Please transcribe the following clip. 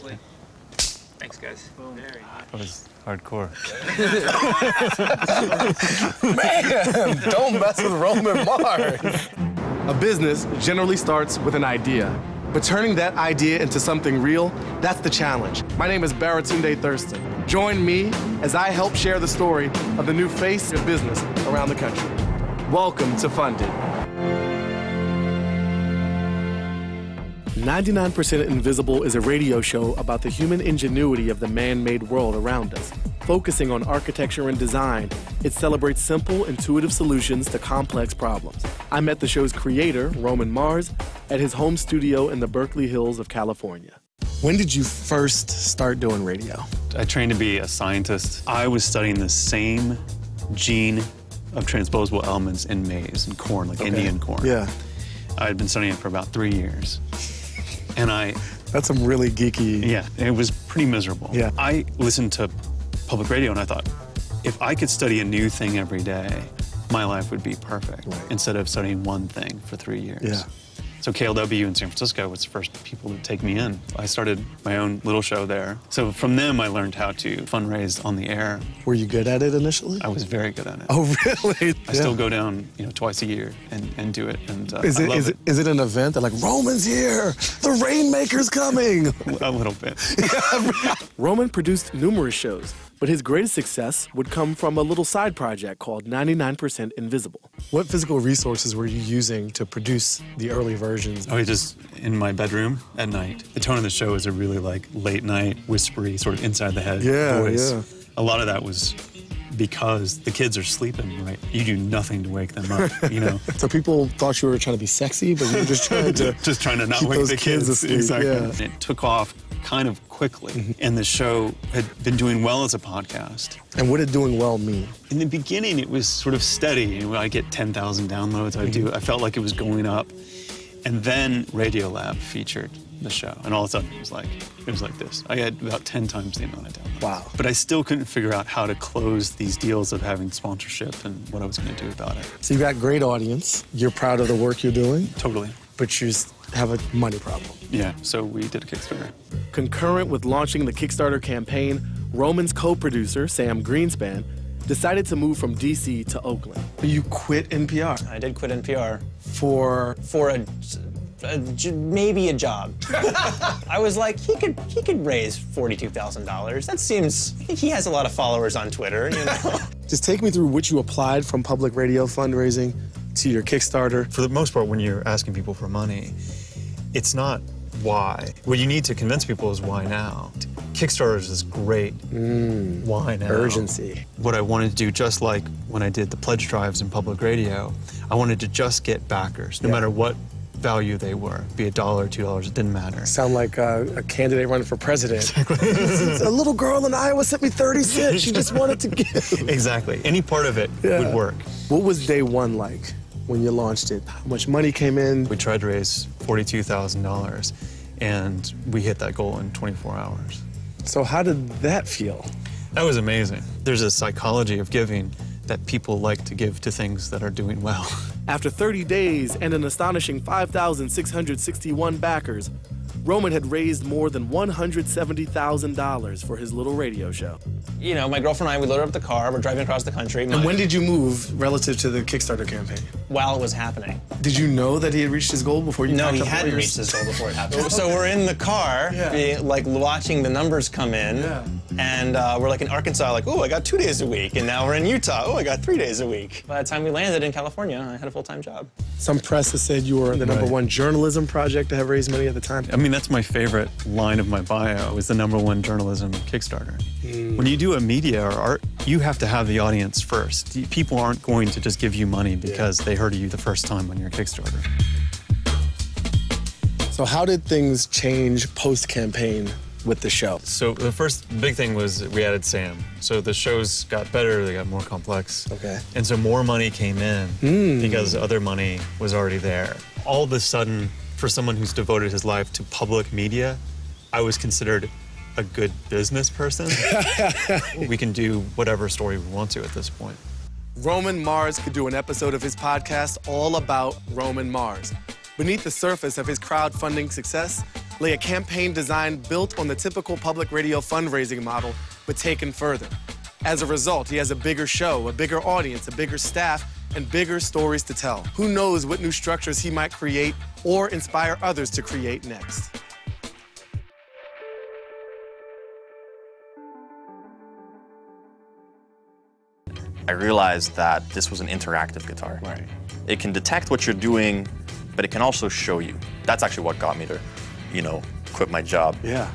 nicely. Thanks, guys. Boom. Very nice. That was hardcore. Man, don't mess with Roman Mars. A business generally starts with an idea, but turning that idea into something real, that's the challenge. My name is Baratunde Thurston. Join me as I help share the story of the new face of business around the country. Welcome to Funded. 99% Invisible is a radio show about the human ingenuity of the man-made world around us. Focusing on architecture and design, it celebrates simple, intuitive solutions to complex problems. I met the show's creator, Roman Mars, at his home studio in the Berkeley Hills of California. When did you first start doing radio? I trained to be a scientist. I was studying the same gene of transposable elements in maize and corn, like Indian corn. Yeah. I had been studying it for about 3 years. And That's some really geeky... Yeah, it was pretty miserable. Yeah. I listened to public radio and I thought, if I could study a new thing every day, my life would be perfect, right, instead of studying one thing for 3 years. Yeah. So KLW in San Francisco was the first people to take me in. I started my own little show there. So from them, I learned how to fundraise on the air. Were you good at it initially? I was very good at it. Oh, really? I still go down, twice a year and do it. And is it an event that like, Roman's here, the Rainmaker's coming? A little bit. Roman produced numerous shows, but his greatest success would come from a little side project called 99% Invisible. What physical resources were you using to produce the early versions? Oh, just in my bedroom at night. The tone of the show is a really like late night, whispery, sort of inside the head voice. Yeah. A lot of that was because the kids are sleeping, right? You do nothing to wake them up, So people thought you were trying to be sexy, but you were just trying to just trying to not keep wake those the kids asleep. Exactly. Yeah. It took off kind of quickly, and the show had been doing well as a podcast. And what did doing well mean? In the beginning, it was sort of steady. I get 10,000 downloads. I felt like it was going up, and then Radiolab featured the show, and all of a sudden it was like this. I had about 10 times the amount of downloads. Wow. But I still couldn't figure out how to close these deals of having sponsorship and what I was going to do about it. So you got great audience. You're proud of the work you're doing. Totally. But you just have a money problem. Yeah, so we did a Kickstarter. Concurrent with launching the Kickstarter campaign, Roman's co-producer, Sam Greenspan, decided to move from D.C. to Oakland. You quit NPR. I did quit NPR. For maybe a job. I was like, he could raise $42,000. That seems, I think he has a lot of followers on Twitter, Just take me through what you applied from public radio fundraising to your Kickstarter. For the most part, when you're asking people for money, it's not why. What you need to convince people is why now. Kickstarter is this great why now. Urgency. What I wanted to do, just like when I did the pledge drives in public radio, I wanted to just get backers, no matter what value they were, be $1, $2, it didn't matter. Sound like a candidate running for president. Exactly. A little girl in Iowa sent me 30 cents. She just wanted to give. Exactly. Any part of it would work. What was day one like when you launched it? How much money came in? We tried to raise $42,000, and we hit that goal in 24 hours. So how did that feel? That was amazing. There's a psychology of giving that people like to give to things that are doing well. After 30 days and an astonishing 5,661 backers, Roman had raised more than $170,000 for his little radio show. My girlfriend and I, we loaded up the car, we're driving across the country. And when did you move relative to the Kickstarter campaign? While it was happening. Did you know that he had reached his goal before you No, he hadn't reached his goal before it happened. So we're in the car, watching the numbers come in, and we're like in Arkansas, like, oh, I got 2 days a week, and now we're in Utah, oh, I got 3 days a week. By the time we landed in California, I had a full-time job. Some press has said you were the #1 journalism project to have raised money at the time. I mean, that's my favorite line of my bio, is the #1 journalism Kickstarter. When you do a media or art, you have to have the audience first. People aren't going to just give you money because they heard of you the first time on your Kickstarter. So how did things change post-campaign with the show? So the first big thing was we added Sam. So the shows got better, they got more complex. Okay. And so more money came in because other money was already there. All of a sudden, for someone who's devoted his life to public media, I was considered a good business person. We can do whatever story we want to at this point. Roman Mars could do an episode of his podcast all about Roman Mars. Beneath the surface of his crowdfunding success lay a campaign design built on the typical public radio fundraising model, but taken further. As a result, he has a bigger show, a bigger audience, a bigger staff, and bigger stories to tell. Who knows what new structures he might create or inspire others to create next. I realized that this was an interactive guitar. Right. It can detect what you're doing, but it can also show you. That's actually what got me to, quit my job. Yeah.